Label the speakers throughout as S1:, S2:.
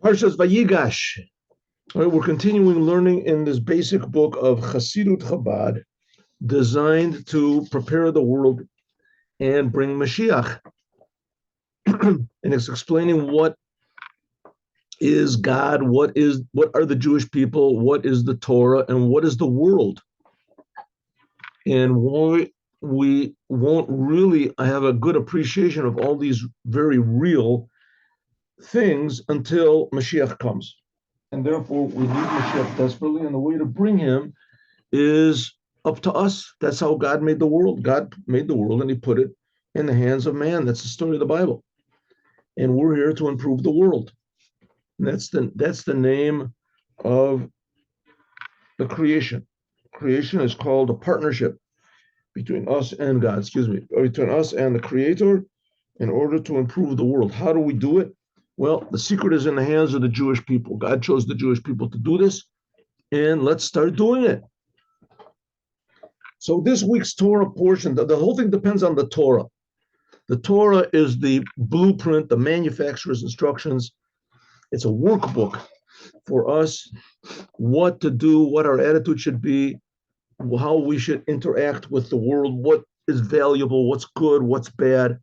S1: Parshas Vayigash. All right, we're continuing learning in this basic book of Chassidut Chabad, designed to prepare the world and bring Mashiach. And it's explaining what is God, what are the Jewish people, what is the Torah, and what is the world. And we won't really have a good appreciation of all these very real things until Mashiach comes. And therefore, we need Mashiach desperately, and the way to bring him is up to us. That's how God made the world. God made the world, and he put it in the hands of man. That's the story of the Bible. And we're here to improve the world. And that's the name of the creation. Creation is called a partnership between us and God, between us and the Creator in order to improve the world. How do we do it? Well, the secret is in the hands of the Jewish people. God chose the Jewish people to do this, and let's start doing it. So this week's Torah portion, the whole thing depends on the Torah. The Torah is the blueprint, the manufacturer's instructions. It's a workbook for us, what to do, what our attitude should be, how we should interact with the world, what is valuable, what's good, what's bad.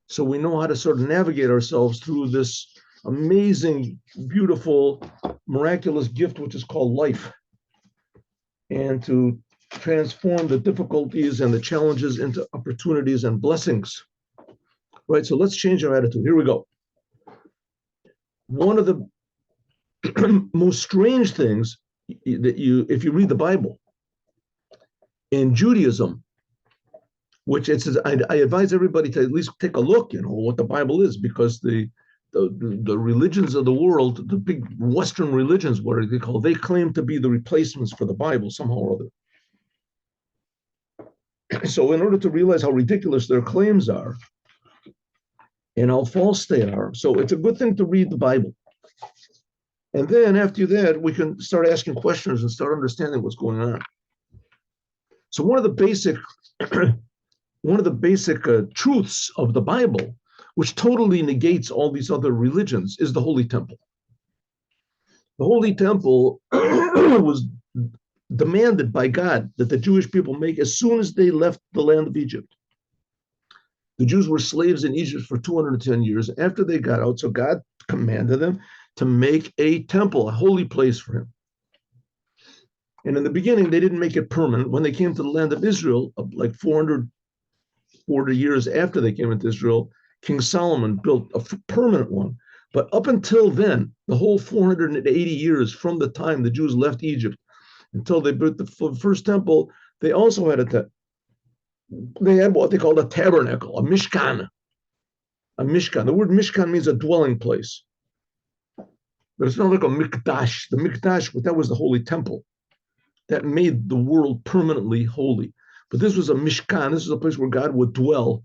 S1: So we know how to sort of navigate ourselves through this amazing, beautiful, miraculous gift, which is called life, and to transform the difficulties and the challenges into opportunities and blessings. Right, so let's change our attitude. Here we go. One of the most strange things that if you read the Bible, in Judaism, which it says, I advise everybody to at least take a look, what the Bible is, because the religions of the world, the big Western religions, what are they called? They claim to be the replacements for the Bible somehow or other. So in order to realize how ridiculous their claims are and how false they are, so it's a good thing to read the Bible. And then after that, we can start asking questions and start understanding what's going on. So one of the basic truths of the Bible, which totally negates all these other religions, is the Holy Temple. The Holy Temple was demanded by God that the Jewish people make as soon as they left the land of Egypt. The Jews were slaves in Egypt for 210 years after they got out, so God commanded them to make a temple, a holy place for him. And in the beginning, they didn't make it permanent. When they came to the land of Israel, like 440 years after they came into Israel, King Solomon built a permanent one. But up until then, the whole 480 years from the time the Jews left Egypt until they built the first temple, they also had they had what they called a tabernacle, a mishkan. A mishkan. The word mishkan means a dwelling place. But it's not like a mikdash. The mikdash, that was the holy temple that made the world permanently holy. But this was a mishkan. This is a place where God would dwell,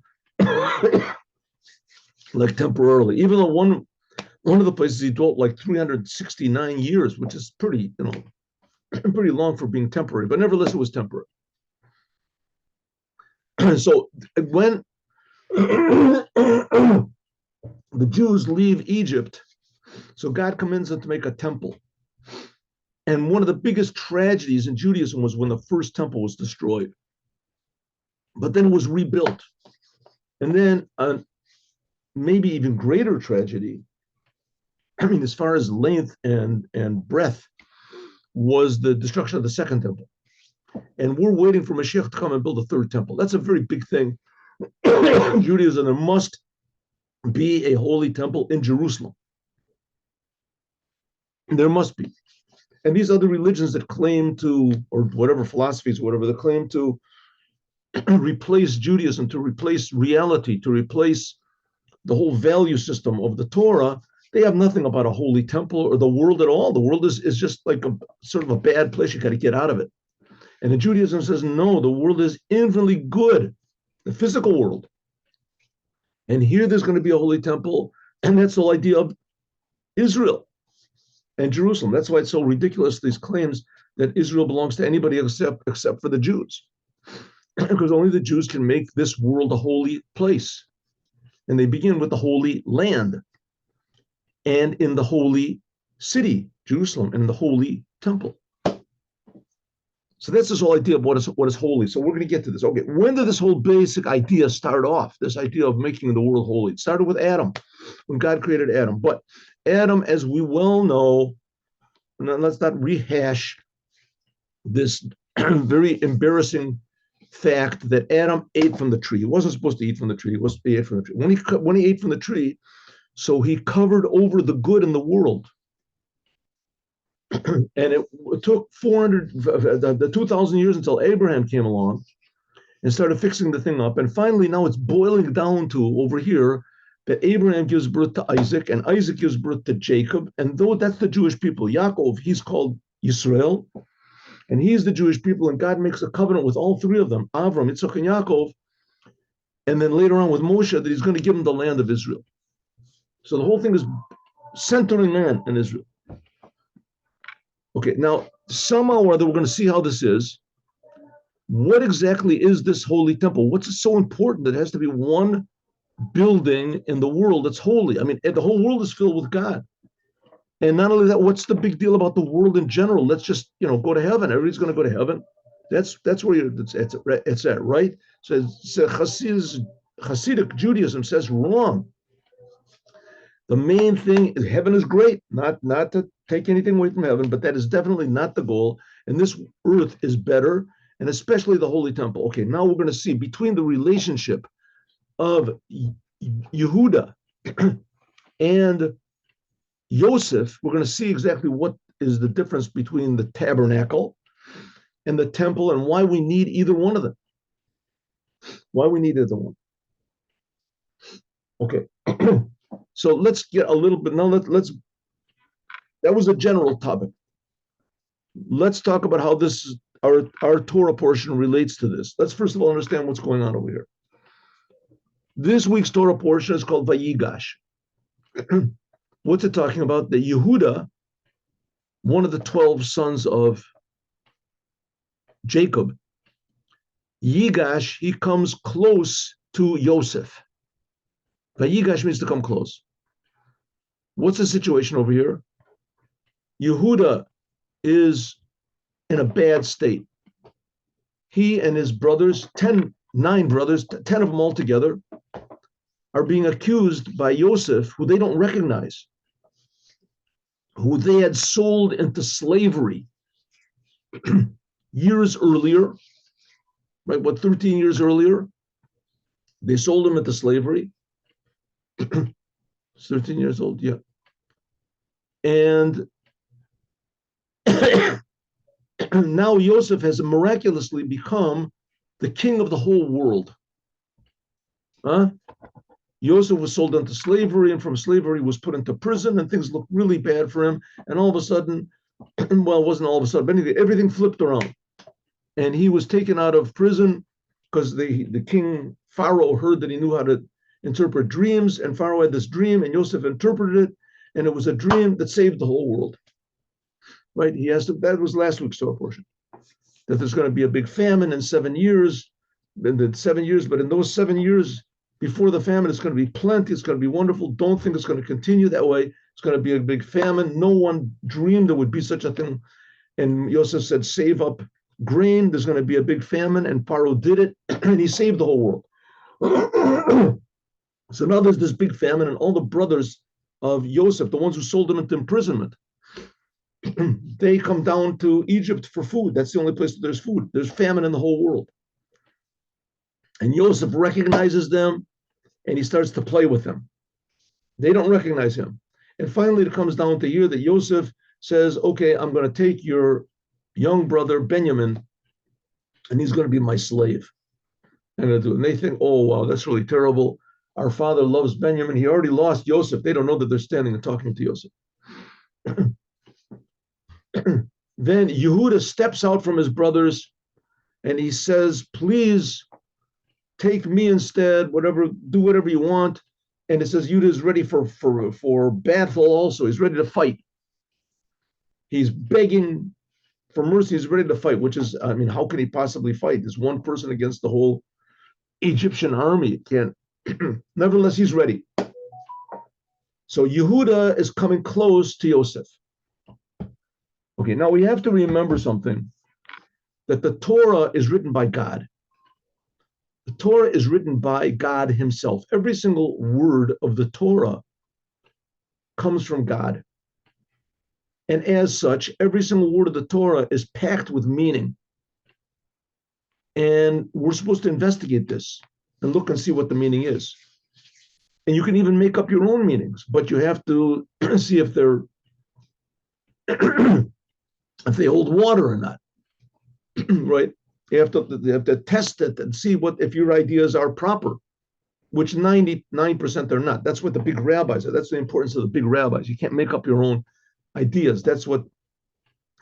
S1: like temporarily. Even though one of the places he dwelt like 369 years, which is pretty long for being temporary. But nevertheless, it was temporary. So when the Jews leave Egypt, so God commands them to make a temple. And one of the biggest tragedies in Judaism was when the first temple was destroyed. But then it was rebuilt. And then maybe even greater tragedy, as far as length and breadth, was the destruction of the second temple. And we're waiting for Mashiach to come and build a third temple. That's a very big thing. In Judaism, there must be a holy temple in Jerusalem. There must be. And these other religions that claim to, or whatever philosophies, whatever, that claim to replace Judaism, to replace reality, to replace the whole value system of the Torah, they have nothing about a holy temple or the world at all. The world is just like a sort of a bad place. You got to get out of it. And the Judaism says, no, the world is infinitely good, the physical world. And here there's going to be a holy temple, and that's the whole idea of Israel and Jerusalem. That's why it's so ridiculous, these claims that Israel belongs to anybody except for the Jews. Because only the Jews can make this world a holy place. And they begin with the Holy Land. and in the holy city, Jerusalem, and the holy temple. So that's this whole idea of what is holy. So we're going to get to this. Okay, when did this whole basic idea start off? This idea of making the world holy. It started with Adam, when God created Adam. But Adam, as we well know, let's not rehash this very embarrassing fact that Adam ate from the tree. He wasn't supposed to eat from the tree. He ate from the tree. When he ate from the tree, so he covered over the good in the world. And it took 2,000 years until Abraham came along and started fixing the thing up. And finally, now it's boiling down to over here that Abraham gives birth to Isaac, and Isaac gives birth to Jacob. And though that's the Jewish people, Yaakov, he's called Yisrael, and he's the Jewish people. And God makes a covenant with all three of them, Avram, Yitzchak, and Yaakov. And then later on with Moshe, that he's going to give them the land of Israel. So the whole thing is centering man in Israel. Okay, now somehow or other, we're going to see how this is. What exactly is this holy temple? What's so important that it has to be one building in the world that's holy? I mean, the whole world is filled with God. And not only that, what's the big deal about the world in general? Let's just, go to heaven. Everybody's going to go to heaven. That's where it's at, right? So Hasidic Judaism says wrong. The main thing is heaven is great, not to take anything away from heaven, but that is definitely not the goal. And this earth is better, and especially the Holy Temple. Okay, now we're going to see between the relationship of Yehuda and Yosef, we're going to see exactly what is the difference between the tabernacle and the temple and why we need either one of them. Why we need either one. Okay. So let's get a little bit, now let's that was a general topic. Let's talk about how this, our Torah portion relates to this. Let's first of all understand what's going on over here. This week's Torah portion is called Vayigash. What's it talking about? That Yehuda, one of the 12 sons of Jacob, Yigash, he comes close to Yosef. Vayigash means to come close. What's the situation over here? Yehuda is in a bad state. He and his brothers, 9 brothers, 10 of them all together, are being accused by Yosef, who they don't recognize, who they had sold into slavery years earlier, right? 13 years earlier, they sold him into slavery. 13 years old, yeah. And now Yosef has miraculously become the king of the whole world. Yosef was sold into slavery, and from slavery was put into prison, and things looked really bad for him. And all of a sudden, well, it wasn't all of a sudden, but anyway, everything flipped around. And he was taken out of prison because the king Pharaoh heard that he knew how to interpret dreams, and Pharaoh had this dream, and Yosef interpreted it, and it was a dream that saved the whole world. Right? That was last week's Torah portion. That there's going to be a big famine in 7 years, but in those 7 years before the famine, it's going to be plenty, it's going to be wonderful. Don't think it's going to continue that way. It's going to be a big famine. No one dreamed there would be such a thing. And Yosef said, save up grain, there's going to be a big famine, and Pharaoh did it, and he saved the whole world. So now there's this big famine, and all the brothers of Yosef, the ones who sold him into imprisonment, they come down to Egypt for food. That's the only place that there's food. There's famine in the whole world. And Yosef recognizes them, and he starts to play with them. They don't recognize him. And finally, it comes down to here that Yosef says, okay, I'm going to take your young brother, Benjamin, and he's going to be my slave. And they think, oh, wow, that's really terrible. Our father loves Benjamin. He already lost Yosef. They don't know that they're standing and talking to Yosef. Then Yehuda steps out from his brothers and he says, please take me instead, do whatever you want. And it says Yehuda is ready for battle also. He's ready to fight. He's begging for mercy. He's ready to fight, which is, I mean, how can he possibly fight? There's one person against the whole Egyptian army. Can't. Nevertheless, he's ready. So Yehuda is coming close to Yosef. Okay, now we have to remember something, that the Torah is written by God. The Torah is written by God himself. Every single word of the Torah comes from God. And as such, every single word of the Torah is packed with meaning. And we're supposed to investigate this and look and see what the meaning is. And you can even make up your own meanings, but you have to see if they're if they hold water or not. Right? You have to test it and see what if your ideas are proper, which 99% are not. That's what the big rabbis are. That's the importance of the big rabbis. You can't make up your own ideas. That's what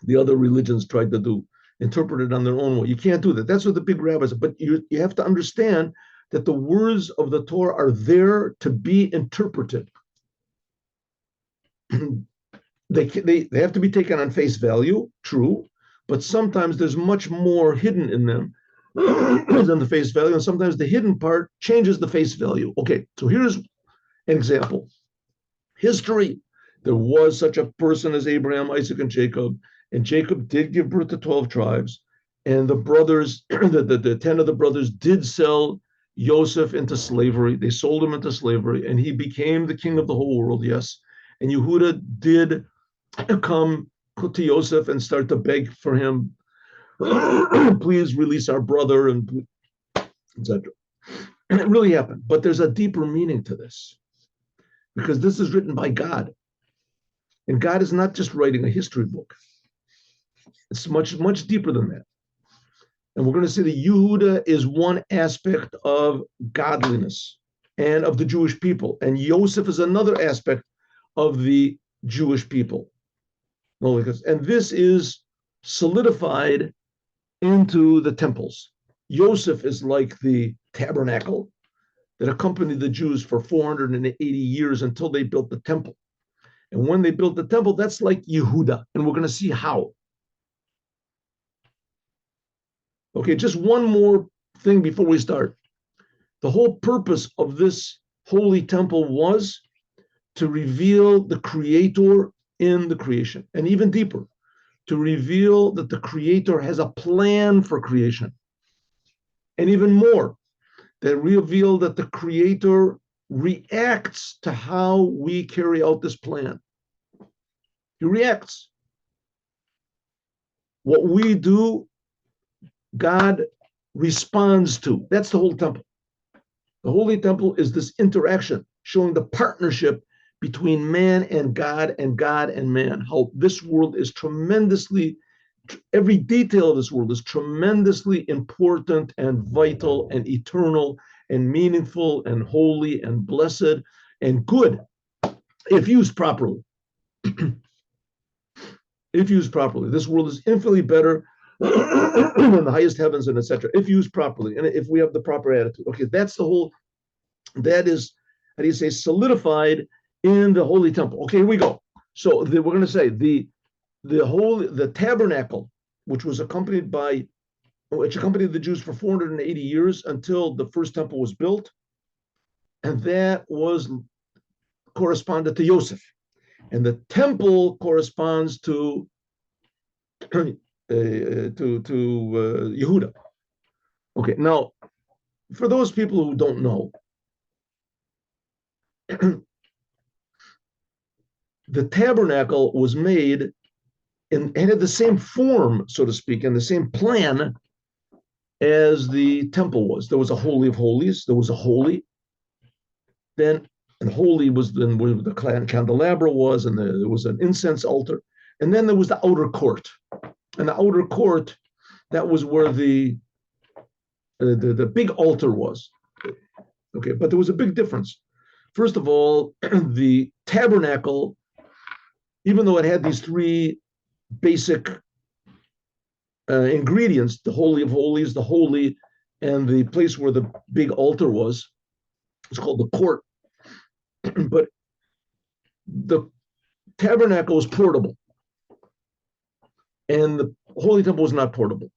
S1: the other religions tried to do, interpret it on their own way. You can't do that. That's what the big rabbis are. But you have to understand that the words of the Torah are there to be interpreted. They have to be taken on face value, true, but sometimes there's much more hidden in them than the face value, and sometimes the hidden part changes the face value. Okay, so here's an example. History. There was such a person as Abraham, Isaac, and Jacob did give birth to 12 tribes, and the brothers, the 10 of the brothers did sell Joseph into slavery. They sold him into slavery, and he became the king of the whole world, yes. And Yehuda did come to Joseph and start to beg for him, please release our brother, and etc. And it really happened. But there's a deeper meaning to this, because this is written by God. And God is not just writing a history book. It's much, much deeper than that. And we're going to see that Yehuda is one aspect of godliness and of the Jewish people. And Yosef is another aspect of the Jewish people. And this is solidified into the temples. Yosef is like the tabernacle that accompanied the Jews for 480 years until they built the temple. And when they built the temple, that's like Yehuda. And we're going to see how. Okay, just one more thing before we start. The whole purpose of this holy temple was to reveal the Creator in the creation, and even deeper, to reveal that the Creator has a plan for creation, and even more, that reveal that the Creator reacts to how we carry out this plan. He reacts. What we do, God responds to. That's the whole temple. The Holy Temple is this interaction, showing the partnership between man and God and man. How this world is tremendously, every detail of this world is tremendously important and vital and eternal and meaningful and holy and blessed and good if used properly. If used properly. This world is infinitely better than the highest heavens and etc. If used properly and if we have the proper attitude. Okay, that's the whole, that is, how do you say, solidified in the Holy Temple. Okay, here we go. So we're going to say the tabernacle, which accompanied the Jews for 480 years until the first temple was built, and that was corresponded to Yosef, and the temple corresponds to Yehuda. Okay, now for those people who don't know, the tabernacle was made and had the same form, so to speak, and the same plan as the temple was. There was a Holy of Holies, there was a holy, then, and holy was then where the candelabra was, and there was an incense altar, and then there was the outer court. And the outer court, that was where the big altar was. Okay, but there was a big difference. First of all, the tabernacle, even though it had these three basic ingredients, the Holy of Holies, the holy, and the place where the big altar was, it's called the court. But the tabernacle was portable, and the Holy Temple was not portable.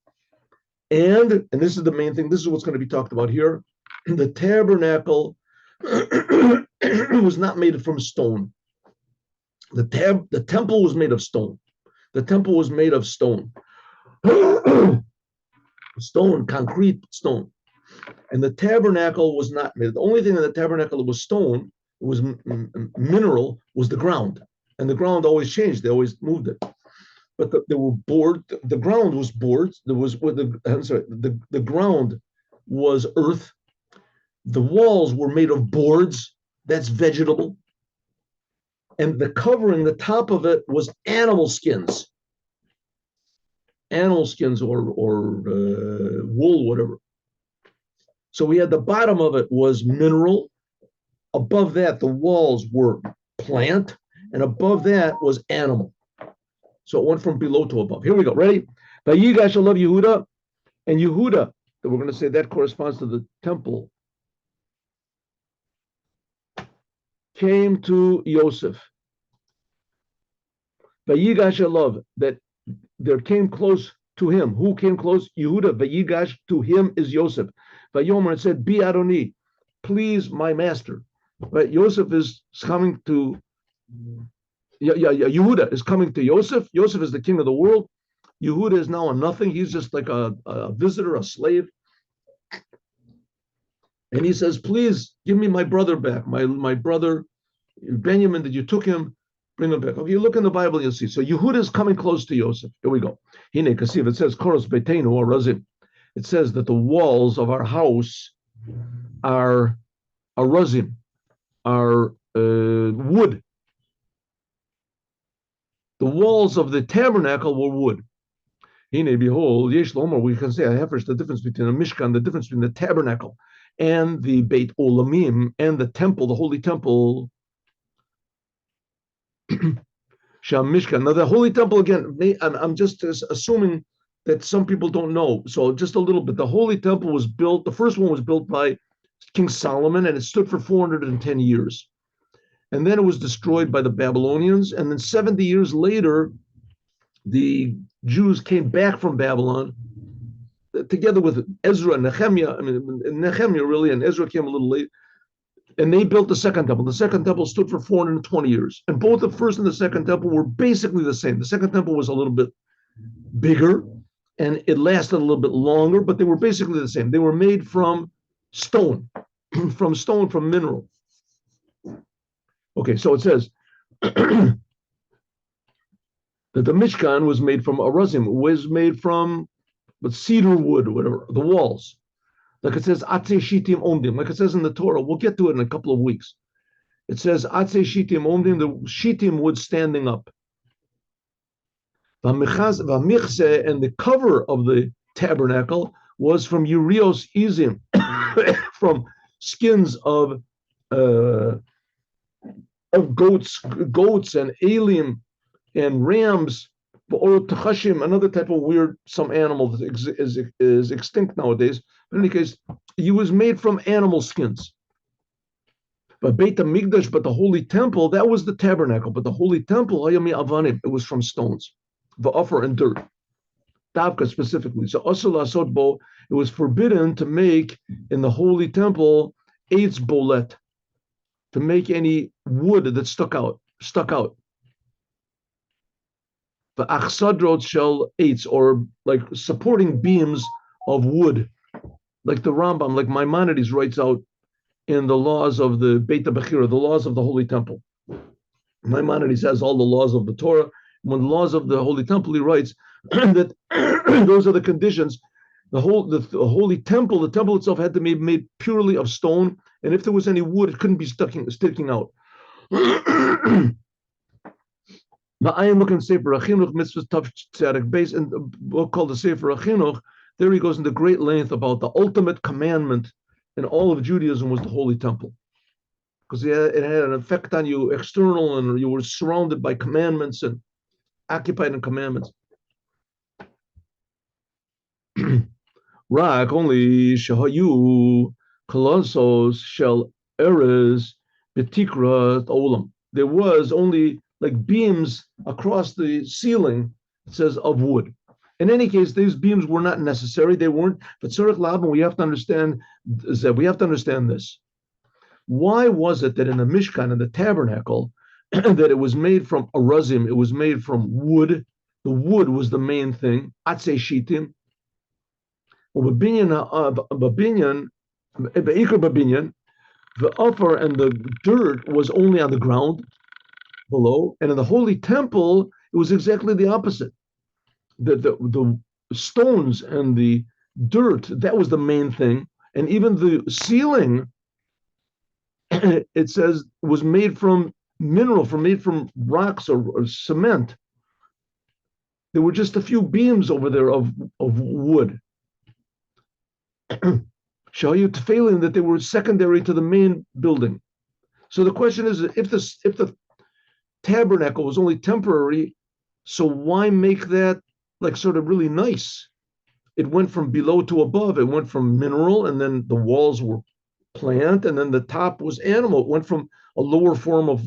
S1: And this is the main thing, this is what's going to be talked about here, the tabernacle was not made from stone. The temple was made of stone. The temple was made of stone. Stone, concrete stone. And the tabernacle was not made. The only thing in the tabernacle that was stone, it was mineral, was the ground. And the ground always changed. They always moved it. But there were boards. The ground was boards. The ground was earth. The walls were made of boards. That's vegetable. And the covering, the top of it, was animal skins. Animal skins or wool, whatever. So we had the bottom of it was mineral. Above that, the walls were plant. And above that was animal. So it went from below to above. Here we go. Ready? Vayigash love Yehuda. And Yehuda, that we're going to say that corresponds to the temple, came to Yosef. Vayigash love, that there came close to him. Who came close? Yehuda. Vayigash, to him is Yosef. Vayomer, it said, Bi Adoni, please my master. Right? Yosef is coming to, Yehuda is coming to Yosef. Yosef is the king of the world. Yehuda is now a nothing. He's just like a visitor, a slave. And he says, please give me my brother back. My brother, Benjamin, that you took him, bring him back. Okay, you look in the Bible, you'll see. So Yehuda is coming close to Yosef. Here we go. Hine Kasiv, it says, Koros Beteinu or Razim. It says that the walls of our house are razim, are wood. The walls of the tabernacle were wood. Hine, behold, Yesh Lomer, we can say, I have the difference between the Mishkan, the difference between the tabernacle and the Beit Olamim and the temple, the holy temple. Sham Mishkan. Now, the holy temple, again, I'm just assuming that some people don't know. So just a little bit. The holy temple was built, the first one was built by King Solomon, and it stood for 410 years. And then it was destroyed by the Babylonians. And then 70 years later, the Jews came back from Babylon together with Ezra and Nehemiah. I mean, Nehemiah really, and Ezra came a little late. And they built the second temple. The second temple stood for 420 years. And both the first and the second temple were basically the same. The second temple was a little bit bigger, and it lasted a little bit longer, but they were basically the same. They were made from stone, from mineral. Okay, so it says that the Mishkan was made from arazim, was made from cedar wood, whatever, the walls. Like it says, Atze Shitim Omdim, like it says in the Torah. We'll get to it in a couple of weeks. It says, Atze Shitim Omdim, the Shitim wood standing up. Vamichse, and the cover of the tabernacle was from Urios Izim, from skins of goats and elim and rams, another type of weird, some animal that is extinct nowadays. But in any case, he was made from animal skins. But Beit HaMikdash, but the holy temple, that was the tabernacle. But the holy temple, it was from stones, va'afar, and dirt. Davka specifically. So Asur Lasot Bo, it was forbidden to make in the holy temple eitz bolet, to make any wood that stuck out. The achsadrot shel eitz, or like supporting beams of wood, like the Rambam, like Maimonides writes out in the laws of the Beit HaBechira, the laws of the Holy Temple. Maimonides has all the laws of the Torah. When the laws of the Holy Temple, he writes that those are the conditions. The Holy Temple, the temple itself had to be made purely of stone, and if there was any wood, it couldn't be sticking out. I am looking at Sefer Achinuch, Mitzvahs Tav Tzadik Beis, in a book called the Sefer Achinuch. There he goes into great length about the ultimate commandment in all of Judaism was the Holy Temple, because it had an effect on you external, and you were surrounded by commandments and occupied in commandments. Rak only shahayu kolosos shel erez betikra olam. There was only like beams across the ceiling, it says, of wood. In any case, these beams were not necessary. They weren't. But Tzarech Laban, we have to understand this. Why was it that in the Mishkan, in the tabernacle, that it was made from arazim, it was made from wood. The wood was the main thing. Atse shitim. Babinyan, the upper and the dirt was only on the ground below, and in the holy temple, it was exactly the opposite. The stones and the dirt, that was the main thing, and even the ceiling, it says, was made from made from rocks or cement. There were just a few beams over there of wood. Show you failing that they were secondary to the main building. So the question is, if the tabernacle was only temporary, so why make that like sort of really nice? It went from below to above. It went from mineral, and then the walls were plant, and then the top was animal. It went from a lower form of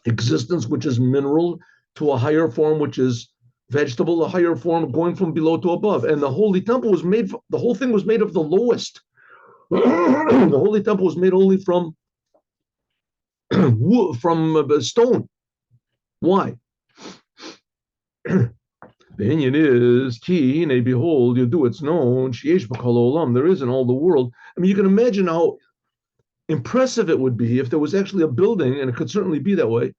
S1: existence, which is mineral, to a higher form, which is vegetable, a higher form going from below to above. And the holy temple was made, the whole thing was made of the lowest. The holy temple was made only from wood, from stone. Why? The opinion is, ki, behold, you do, it's known, sheyesh b'kol olam, there is in all the world. I mean, you can imagine how impressive it would be if there was actually a building, and it could certainly be that way,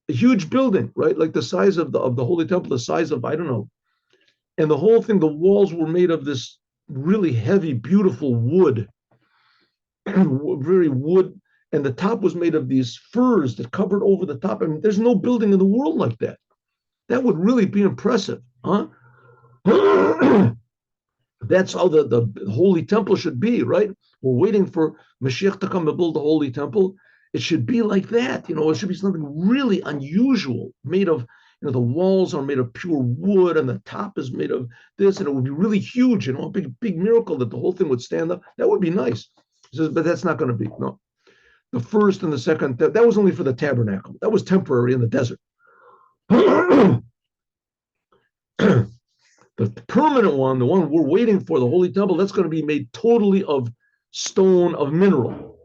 S1: a huge building, right? Like the size of the Holy Temple, the size of, I don't know. And the whole thing, the walls were made of this really heavy, beautiful wood, very wood, and the top was made of these furs that covered over the top. I mean, there's no building in the world like that. That would really be impressive, huh? That's how the Holy Temple should be, right? We're waiting for Mashiach to come and build the Holy Temple. It should be like that, it should be something really unusual, made of, the walls are made of pure wood, and the top is made of this, and it would be really huge, a big miracle that the whole thing would stand up. That would be nice. He says, but that's not going to be. No. The first and the second, that was only for the tabernacle. That was temporary in the desert. The permanent one, the one we're waiting for, the Holy Temple, that's going to be made totally of stone, of mineral.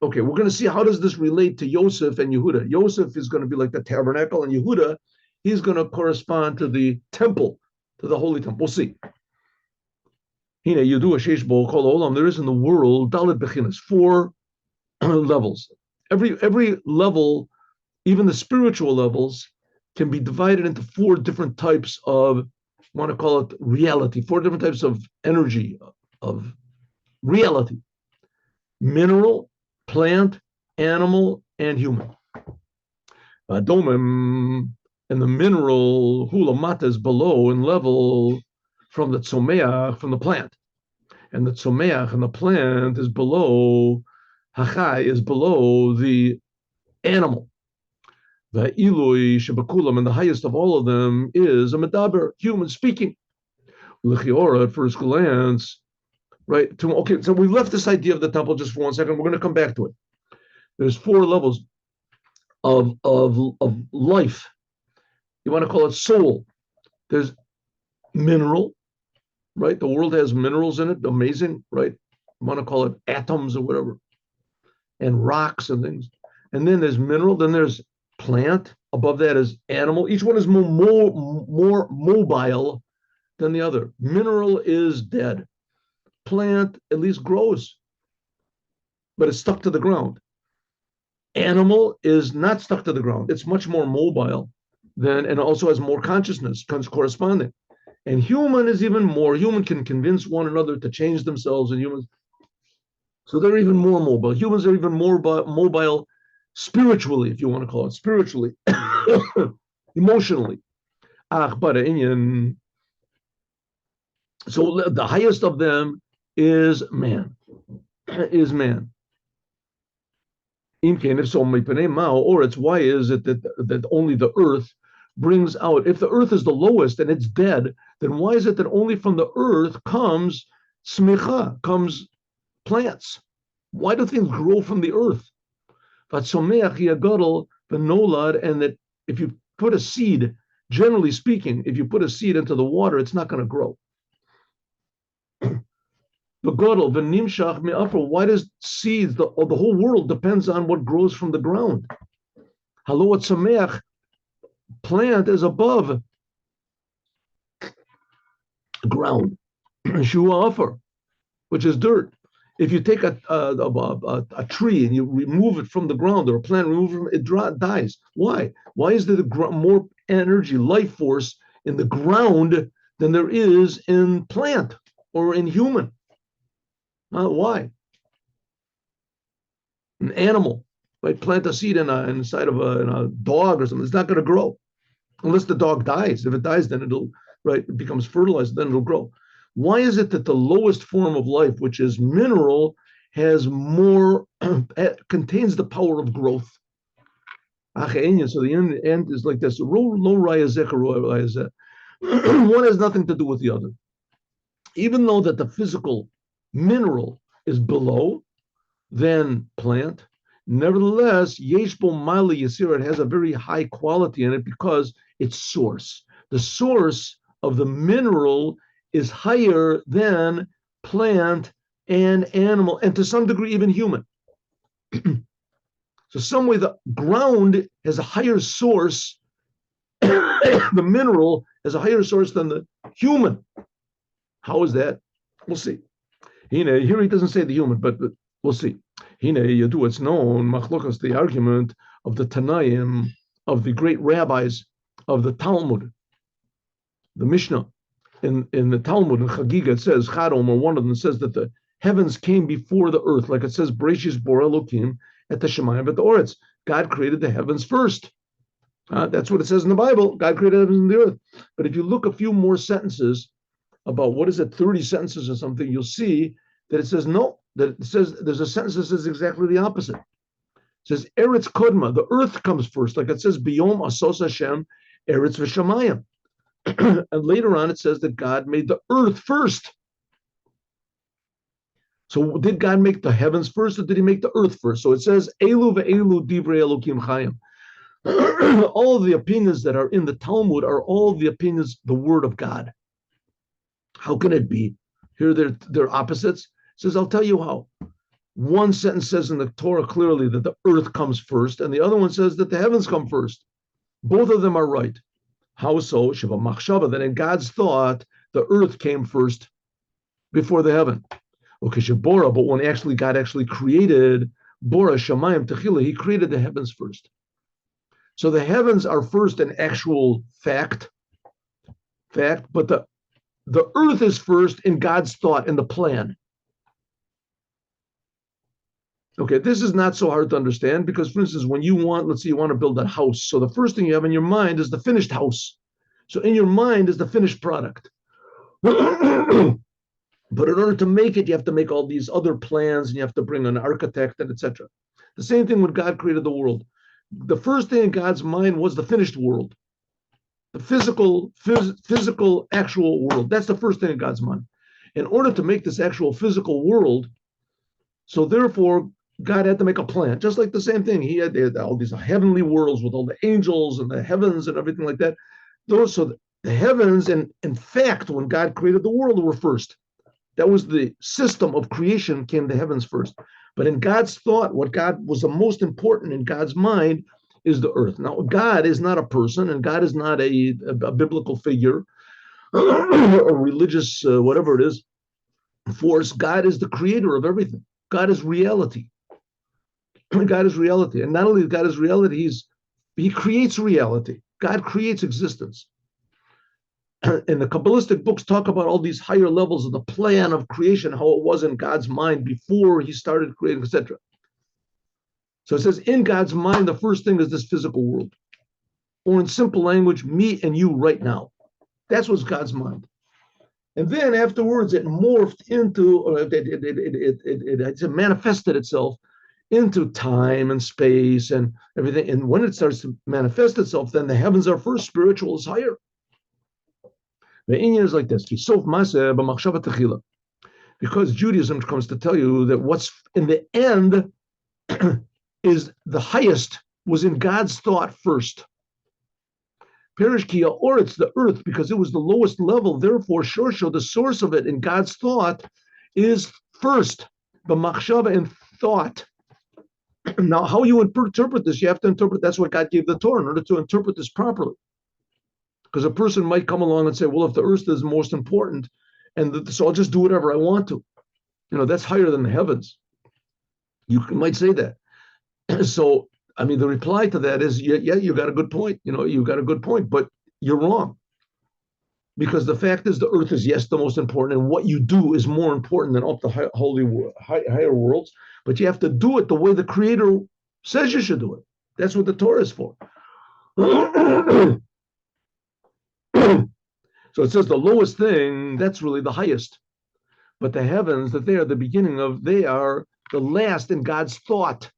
S1: Okay, we're going to see how does this relate to Yosef and Yehuda. Yosef is going to be like the tabernacle, and Yehuda, he's going to correspond to the temple, to the Holy Temple. We'll see. There is in the world, Dalit Bechinas, 4 levels. Every level, even the spiritual levels, can be divided into 4 different types of, I want to call it reality, 4 different types of energy, of reality. Mineral, plant, animal, and human. Adomim, and the mineral, hulamata, is below in level from the tzomeach, from the plant. And the tzomeach and the plant is below, hachai is below the animal. The ilui shebakulam, and the highest of all of them is a medaber, human speaking. L'chiora, at first glance, right? Okay, so we left this idea of the temple just for 1 second. We're going to come back to it. There's 4 levels of life. You want to call it soul. There's mineral, right? The world has minerals in it, amazing, right? You want to call it atoms or whatever, and rocks and things. And then there's mineral, then there's plant. Above that is animal. Each one is more mobile than the other. Mineral is dead. Plant at least grows, but it's stuck to the ground. Animal is not stuck to the ground. It's much more mobile and also has more consciousness corresponding. And human is even more. Human can convince one another to change themselves, and humans, so they're even more mobile. Humans are even more mobile spiritually, if you want to call it spiritually, emotionally. So the highest of them is man. If so, or it's why is it that only the earth brings out? If the earth is the lowest and it's dead, then why is it that only from the earth comes smicha, comes plants? Why do things grow from the earth? And that if you put a seed, generally speaking, if you put a seed into the water, it's not going to grow. Begodel, v'nimshach me'afar. Why does seeds, the whole world depends on what grows from the ground? Halo sameach, plant is above ground. Shu offer, which is dirt. If you take a tree and you remove it from the ground, or a plant, remove it from it dies. Why? Why is there more energy, life force in the ground than there is in plant or in human? Why? An animal, right? Plant a seed inside of a dog or something. It's not going to grow unless the dog dies. If it dies, then it becomes fertilized, then it'll grow. Why is it that the lowest form of life, which is mineral, has more, contains the power of growth? So the end is like this. One has nothing to do with the other. Even though that the physical mineral is below than plant, nevertheless, Yeshbo Mali Yasir, it has a very high quality in it because its source. The source of the mineral is higher than plant and animal, and to some degree, even human. So some way the ground has a higher source, the mineral has a higher source than the human. How is that? We'll see. Here he doesn't say the human, but we'll see. You do it's known, machlokas, the argument of the Tanaim, of the great rabbis of the Talmud, the Mishnah. In the Talmud, in Chagiga, it says, Chadom, or one of them says that the heavens came before the earth, like it says, Bereshis Bor Elokim et Hashemayim but the Oretz. God created the heavens first. That's what it says in the Bible. God created heavens and the earth. But if you look a few more sentences, about 30 sentences or something, you'll see that it says no, that it says there's a sentence that says exactly the opposite. It says Eretz Kodma, the earth comes first, like it says Biyom Asos Hashem Eretz V'Shamayim. And later on it says that God made the earth first. So did God make the heavens first, or did he make the earth first? So it says Elu ve'elu divrei Elokim Chayim. All of the opinions that are in the Talmud are all the opinions, the word of God. How can it be? Here they're opposites. It says, I'll tell you how. One sentence says in the Torah clearly that the earth comes first, and the other one says that the heavens come first. Both of them are right. How so? Shiva Machshava, that in God's thought, the earth came first before the heaven. Okay, Shabora, but when God actually created Bora Shamayim Techila, he created the heavens first. So the heavens are first in actual fact, but the earth is first in God's thought, in the plan. Okay, this is not so hard to understand because, for instance, when let's say you want to build a house. So the first thing you have in your mind is the finished house. So in your mind is the finished product. But in order to make it, you have to make all these other plans and you have to bring an architect and etc. The same thing when God created the world. The first thing in God's mind was the finished world. The physical, actual world. That's the first thing in God's mind. In order to make this actual physical world, so therefore, God had to make a plan. Just like the same thing. He had all these heavenly worlds with all the angels and the heavens and everything like that. So the heavens, and in fact, when God created the world, were first. That was the system of creation, came the heavens first. But in God's thought, what God was the most important in God's mind is the earth. Now, God is not a person, and God is not a biblical figure, or religious, whatever it is, force. God is the creator of everything. God is reality. God is reality. And not only God is reality, he creates reality. God creates existence. And the Kabbalistic books talk about all these higher levels of the plan of creation, how it was in God's mind before he started creating, etc. So it says, in God's mind, the first thing is this physical world. Or in simple language, me and you right now. That's what's God's mind. And then afterwards, it morphed into, or it manifested itself into time and space and everything. And when it starts to manifest itself, then the heavens are first, spiritual is higher. The Inyan is like this. Because Judaism comes to tell you that what's in the end is the highest, was in God's thought first. Perishkia, or it's the earth, because it was the lowest level. Therefore, Shorsho, the source of it in God's thought, is first, the machshava and thought. Now, how you interpret this, you have to interpret, that's what God gave the Torah in order to interpret this properly. Because a person might come along and say, well, if the earth is most important, so I'll just do whatever I want to. That's higher than the heavens. You might say that. So, the reply to that is, yeah, you got a good point. You got a good point, but you're wrong. Because the fact is, the earth is, yes, the most important, and what you do is more important than up the higher worlds. But you have to do it the way the Creator says you should do it. That's what the Torah is for. So it says the lowest thing, that's really the highest. But the heavens, that they are the beginning of, they are the last in God's thought.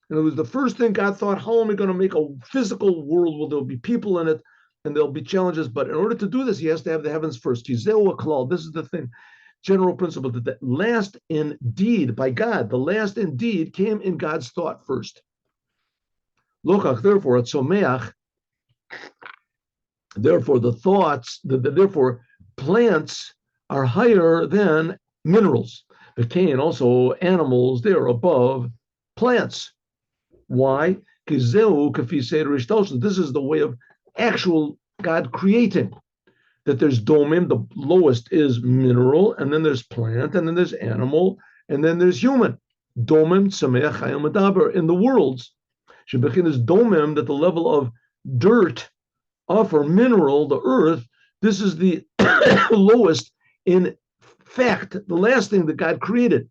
S1: And it was the first thing God thought, how am I going to make a physical world where there'll be people in it and there'll be challenges? But in order to do this, he has to have the heavens first. This is the thing, general principle, that the last indeed, by God, the last indeed came in God's thought first. Lokach, therefore, at Someach, therefore the thoughts, therefore plants are higher than minerals. But Cain, also animals, they are above plants. Why? This is the way of actual God creating. That there's domim, the lowest is mineral, and then there's plant, and then there's animal, and then there's human. Domim, sameach, chayim, medaber. In the worlds, shebechin is domim, that the level of dirt, or mineral, the earth, this is the lowest in fact, the last thing that God created.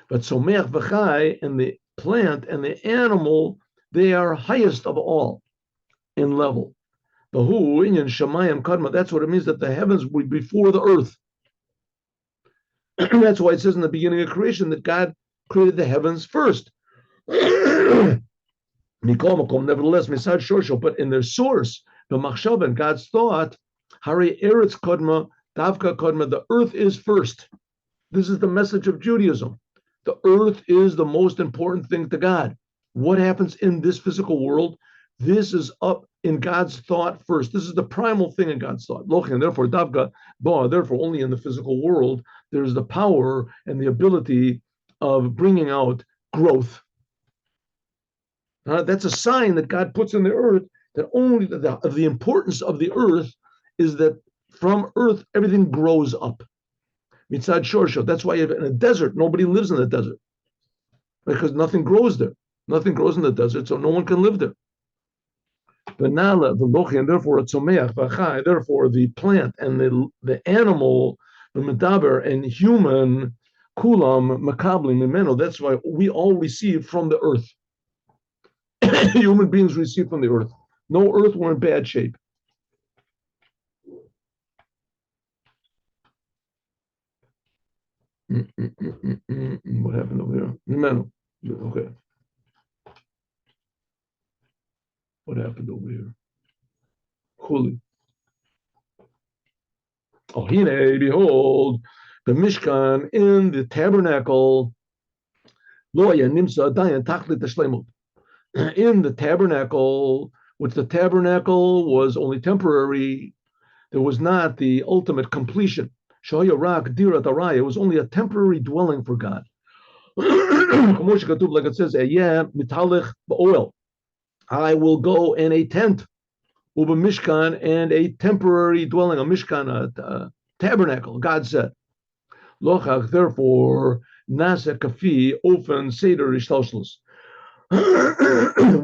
S1: But someach v'chai, and the plant and the animal, they are highest of all in level. Bahu inyan shamayim kadma. That's what it means, that the heavens were before the earth. That's why it says in the beginning of creation that God created the heavens first. Nevertheless, misad shorshel, but in their source, the machshava, and God's thought, hari eretz kadma, davka kadma, the earth is first. This is the message of Judaism. The earth is the most important thing to God. What happens in this physical world? This is up in God's thought first. This is the primal thing in God's thought. And therefore, therefore, only in the physical world, there's the power and the ability of bringing out growth. That's a sign that God puts in the earth, that only the importance of the earth is that from earth, everything grows up. Mitzad Shorsho. That's why in a desert, nobody lives in the desert. Because nothing grows there. Nothing grows in the desert, so no one can live there. And therefore it's someach, therefore the plant and the animal, the medaber and human, kulam makablim mimeno. That's why we all receive from the earth. Human beings receive from the earth. No earth, we're in bad shape. What happened over here? Mimeno. Okay. What happened over here? Chuli. Oh, hine, behold, the Mishkan in the tabernacle. Loya nimsa dayan tachlit shlemut. In the tabernacle, which the tabernacle was only temporary, there was not the ultimate completion. Shoya rak dira daraya. It was only a temporary dwelling for God. Like it says, mitalich ba'oel. I will go in a tent, uba mishkan, and a temporary dwelling, a mishkan, a tabernacle. God said, lochach, therefore, nasa kafi ofen seder ishtalshlus.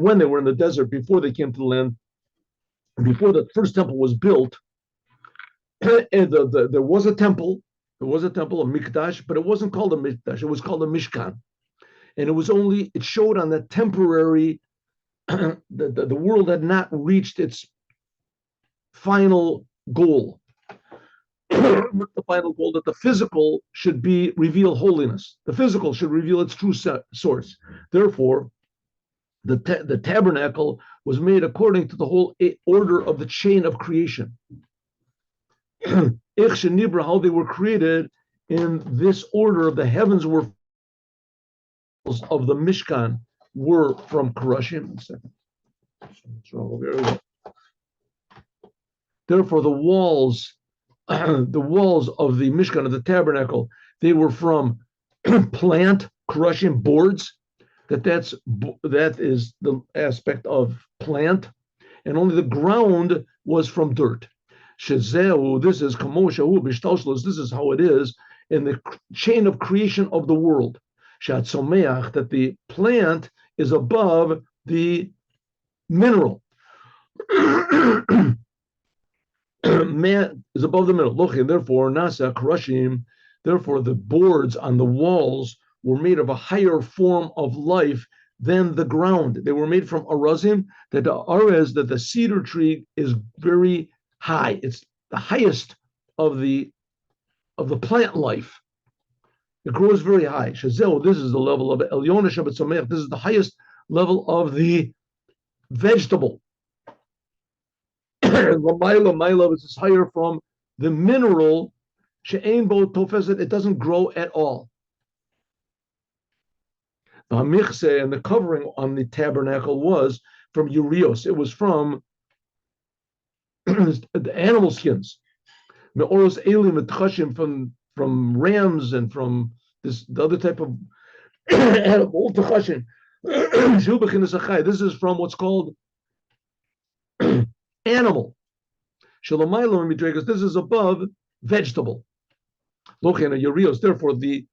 S1: When they were in the desert, before they came to the land, before the first temple was built, and there was a temple, a mikdash, but it wasn't called a mikdash, it was called a mishkan. And it showed on that temporary, the world had not reached its final goal. The final goal, that the physical should reveal holiness. The physical should reveal its true source. Therefore, the tabernacle was made according to the whole order of the chain of creation. How they were created in this order of the heavens were of the Mishkan were from Karashim. What's wrong over here? Therefore, the walls of the Mishkan, of the tabernacle, they were from plant crushing boards. That is the aspect of plant, and only the ground was from dirt. Shezeu, this is kamoshahu b'shtalshlos. This is how it is in the chain of creation of the world. Shatzomeach, that the plant is above the mineral. Man is above the middle. Look, and therefore, nasa crushing. Therefore, the boards on the walls were made of a higher form of life than the ground. They were made from arazim. That the arez, that the cedar tree is very high. It's the highest of the plant life. It grows very high. Shazel, this is the level of Elyona Shabbat Someach. This is the highest level of the vegetable. Lamaila, which is higher from the mineral. She'ein bo tofeset, it doesn't grow at all. The hamichse, and the covering on the tabernacle was from urios. It was from the animal skins. Me'oros elim etchashim, from rams and from the other type of animal tchashim. This is from what's called animal. This is above vegetable. Therefore, the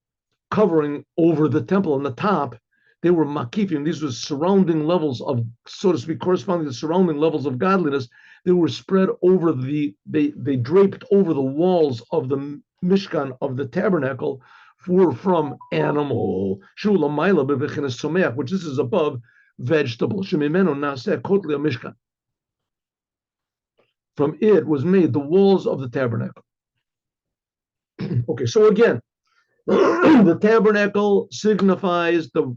S1: covering over the temple on the top, they were makifim. These were surrounding levels of, so to speak, corresponding to surrounding levels of godliness. They were spread over they draped over the walls of the Mishkan, of the tabernacle, were from animal. Which this is above vegetable. From it was made the walls of the tabernacle. Okay, so again, the tabernacle signifies the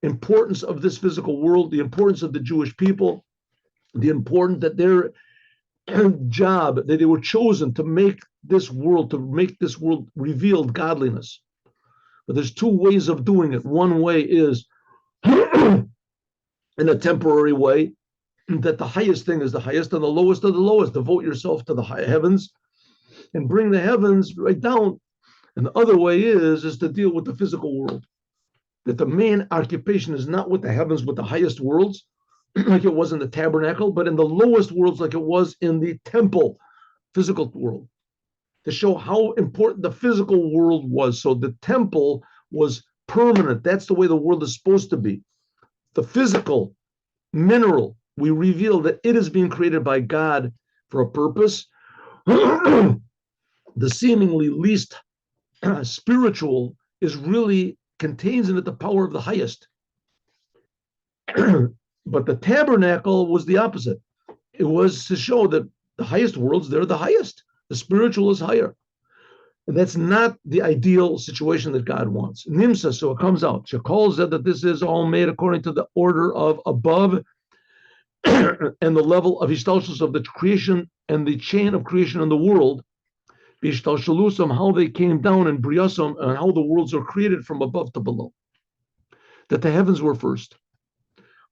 S1: importance of this physical world, the importance of the Jewish people, the importance that their job, that they were chosen to make this world revealed godliness. But there's two ways of doing it. One way is in a temporary way, that the highest thing is the highest and the lowest are the lowest. Devote yourself to the high heavens and bring the heavens right down. And the other way is to deal with the physical world. That the main occupation is not with the heavens, with the highest worlds, like it was in the tabernacle, but in the lowest worlds, like it was in the temple, physical world, to show how important the physical world was. So the temple was permanent. That's the way the world is supposed to be. The physical, mineral, we reveal that it is being created by God for a purpose. The seemingly least spiritual is really contains in it the power of the highest. But the tabernacle was the opposite. It was to show that the highest worlds, they're the highest. The spiritual is higher. And that's not the ideal situation that God wants. Nimsa, so it comes out. Shekol said that this is all made according to the order of above and the level of Ishtalshus of the creation and the chain of creation in the world. Bishtalshalusam, how they came down in Briasam, and how the worlds are created from above to below. That the heavens were first.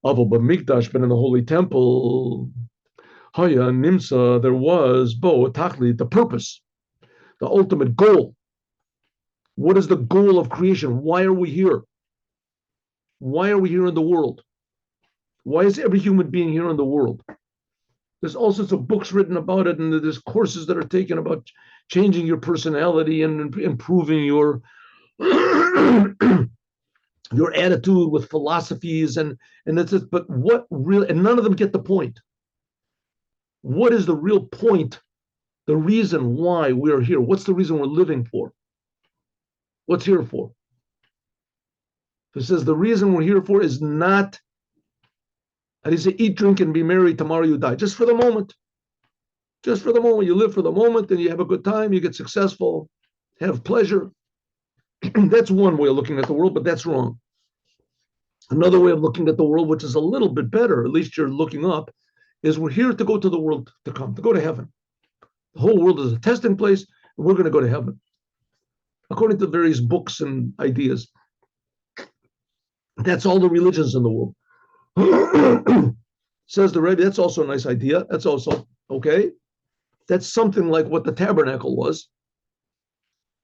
S1: Avo b'mikdash, but in the holy temple, Haya Nimsa, there was Bo Tachli, the purpose, the ultimate goal. What is the goal of creation? Why are we here? Why are we here in the world? Why is every human being here in the world? There's all sorts of books written about it, and there's courses that are taken about changing your personality and improving your your attitude with philosophies and that's it. But what really, and none of them get the point. What is the real point? The reason why we're here? What's the reason we're living for? What's here for? It says the reason we're here for is not, how do you say, eat, drink, and be merry, tomorrow you die. Just for the moment. Just for the moment. You live for the moment and you have a good time, you get successful, have pleasure. That's one way of looking at the world, but that's wrong. Another way of looking at the world, which is a little bit better, at least you're looking up, is we're here to go to the world to come, to go to heaven. The whole world is a testing place, and we're going to go to heaven. According to various books and ideas. That's all the religions in the world. Says the Rebbe, that's also a nice idea. That's also okay. That's something like what the tabernacle was.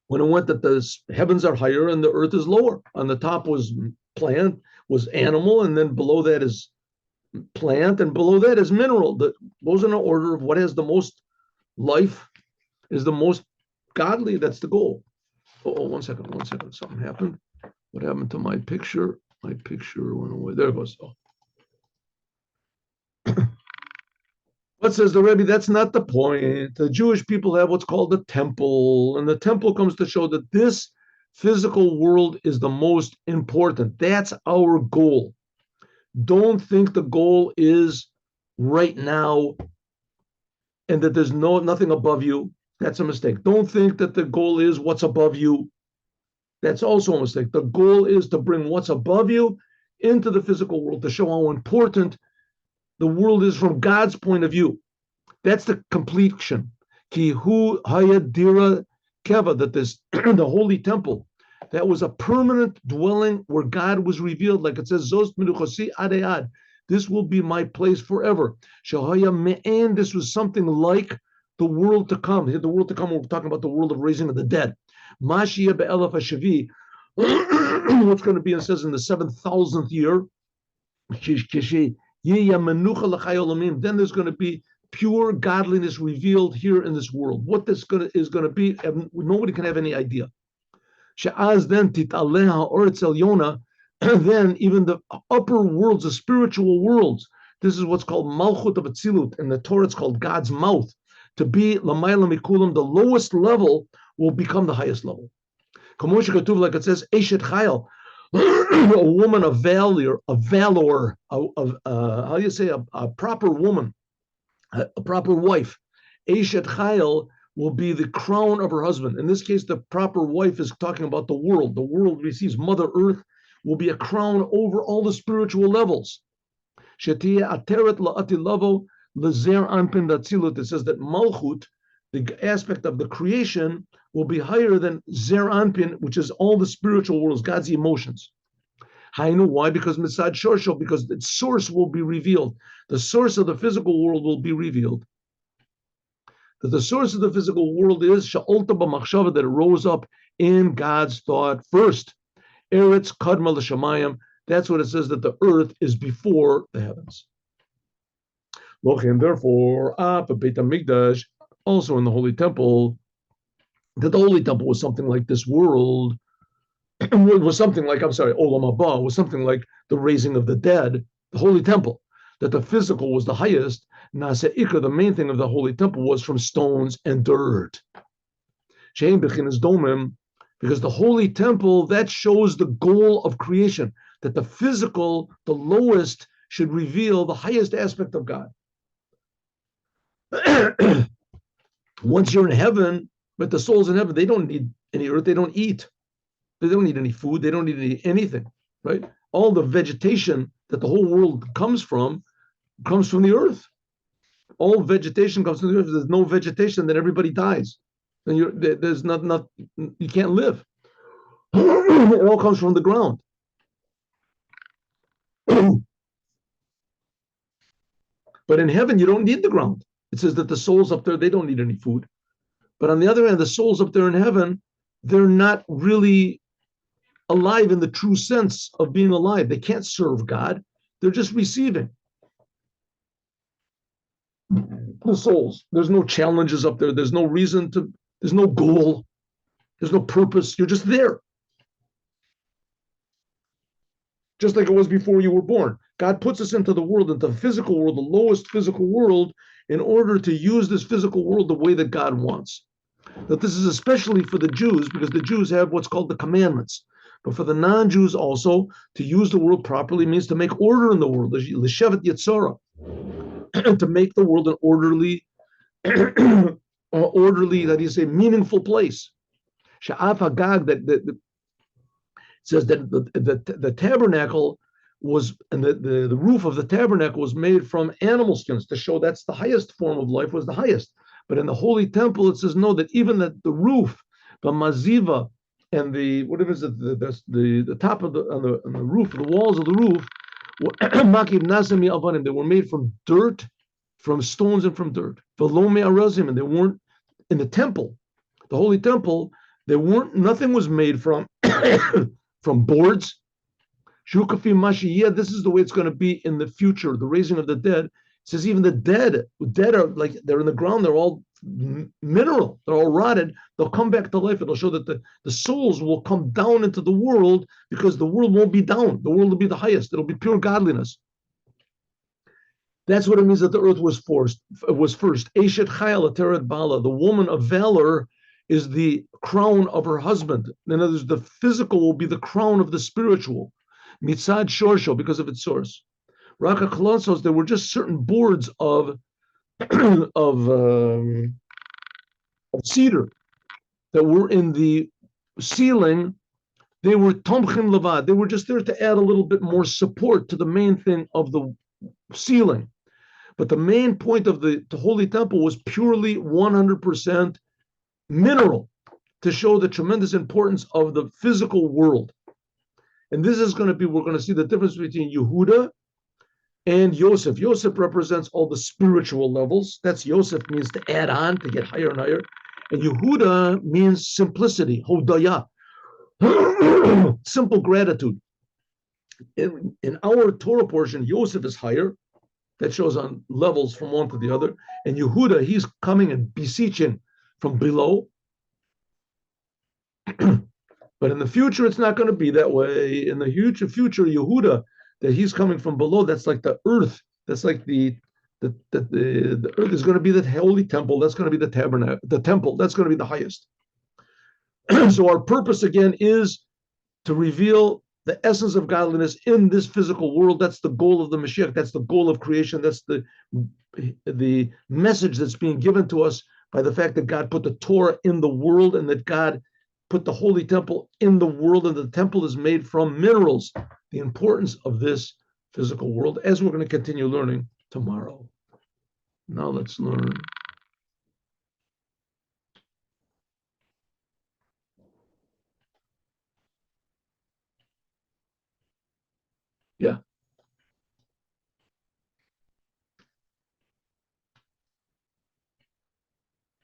S1: when it went that the heavens are higher and the earth is lower. On the top was plant, was animal, and then below that is plant, and below that is mineral. That goes in an order of what has the most life, is the most godly. That's the goal. Oh, 1 second. Something happened. What happened to my picture? My picture went away. There it goes. Oh. What says the Rebbe? That's not the point. The Jewish people have what's called the temple, and the temple comes to show that this physical world is the most important. That's our goal. Don't think the goal is right now and that there's nothing above you. That's a mistake. Don't think that the goal is what's above you. That's also a mistake. The goal is to bring what's above you into the physical world, to show how important the world is from God's point of view. That's the completion. Ki hu hayadira keva, that this the holy temple, that was a permanent dwelling where God was revealed, like it says, Zos menuchosi adead. This will be my place forever. Shahaya me'en, this was something like the world to come. The world to come, we're talking about the world of raising of the dead. Mashiach be'elaf hashavi, what's going to be, it says, in the 7,000th year, then there's going to be pure godliness revealed here in this world. What this is going to be, nobody can have any idea. Then then even the upper worlds, the spiritual worlds, this is what's called Malchut of Atzilut. In the Torah, it's called God's mouth. To be Lamayla Mikulam, the lowest level will become the highest level. Like it says, Eshet Chayil, a woman of valor, how do you say, a proper woman, a proper wife. Eshet Chayil will be the crown of her husband. In this case, the proper wife is talking about the world. The world receives Mother Earth, will be a crown over all the spiritual levels. It says that Malchut, the aspect of the creation, will be higher than Zer Anpin, which is all the spiritual worlds, God's emotions. Why? Because Mitzad Shorsho, because its source will be revealed. The source of the physical world will be revealed. That the source of the physical world is Sha'olta b'machshava, that it rose up in God's thought first. Eretz kadma l'shamayim. That's what it says, that the earth is before the heavens. And therefore, Beit HaMikdash, also in the Holy Temple, that the Holy Temple was something like this world, was something like, Olam Haba, was something like the raising of the dead, the Holy Temple, that the physical was the highest. Nasa Ikar, the main thing of the Holy Temple, was from stones and dirt. Shein Bechinas Domim, because the Holy Temple, that shows the goal of creation, that the physical, the lowest, should reveal the highest aspect of God. Once you're in heaven, but the souls in heaven, they don't need any earth, they don't eat. They don't need any food, they don't need anything, right? All the vegetation that the whole world comes from the earth. All vegetation comes from the earth. If there's no vegetation, then everybody dies. Then there's not you can't live. It all comes from the ground. But in heaven, you don't need the ground. It says that the souls up there, they don't need any food. But on the other hand, the souls up there in heaven, they're not really alive in the true sense of being alive. They can't serve God. They're just receiving. The souls. There's no challenges up there. There's no reason to, there's no goal. There's no purpose. You're just there. Just like it was before you were born. God puts us into the world, into the physical world, the lowest physical world, in order to use this physical world the way that God wants. That this is especially for the Jews, because the Jews have what's called the commandments. But for the non-Jews also, to use the world properly means to make order in the world, l'shevet yitzara, to make the world an orderly, that is a meaningful place. Sha'af hagag, that says that the tabernacle was, and the roof of the tabernacle was made from animal skins, to show that's the highest form of life, was the highest. But in the Holy Temple, it says no, that even the roof, the maziva, and the whatever is it, the top of on the roof, the walls of the roof, they were made from dirt, from stones and from dirt. And they weren't in the temple, the Holy Temple. Nothing was made from from boards. Shukafi Mashiach, this is the way it's going to be in the future, the raising of the dead. It says even the dead are like they're in the ground, they're all mineral, they're all rotted. They'll come back to life. It'll show that the souls will come down into the world because the world won't be down. The world will be the highest. It'll be pure godliness. That's what it means that the earth was first. Eshet Chayal Ateret Bala, the woman of valor is the crown of her husband. In other words, the physical will be the crown of the spiritual. Mitzad Shorsho, because of its source. Raka Kolossos, there were just certain boards of cedar that were in the ceiling. They were Tomchin Levad. They were just there to add a little bit more support to the main thing of the ceiling. But the main point of the Holy Temple was purely 100% mineral to show the tremendous importance of the physical world. And this is going to be, we're going to see the difference between Yehuda and Yosef. Yosef represents all the spiritual levels. That's Yosef means to add on, to get higher and higher. And Yehuda means simplicity, hodaya, simple gratitude. In our Torah portion, Yosef is higher. That shows on levels from one to the other. And Yehuda, he's coming and beseeching from below. But in the future, it's not going to be that way. In the future, Yehuda, that he's coming from below, that's like the earth. That's like the earth is going to be the holy temple. That's going to be the tabernacle, the temple. That's going to be the highest. So our purpose again is to reveal the essence of godliness in this physical world. That's the goal of the Mashiach. That's the goal of creation. That's the message that's being given to us by the fact that God put the Torah in the world and that God put the holy temple in the world, and the temple is made from minerals. The importance of this physical world, as we're going to continue learning tomorrow. Now let's learn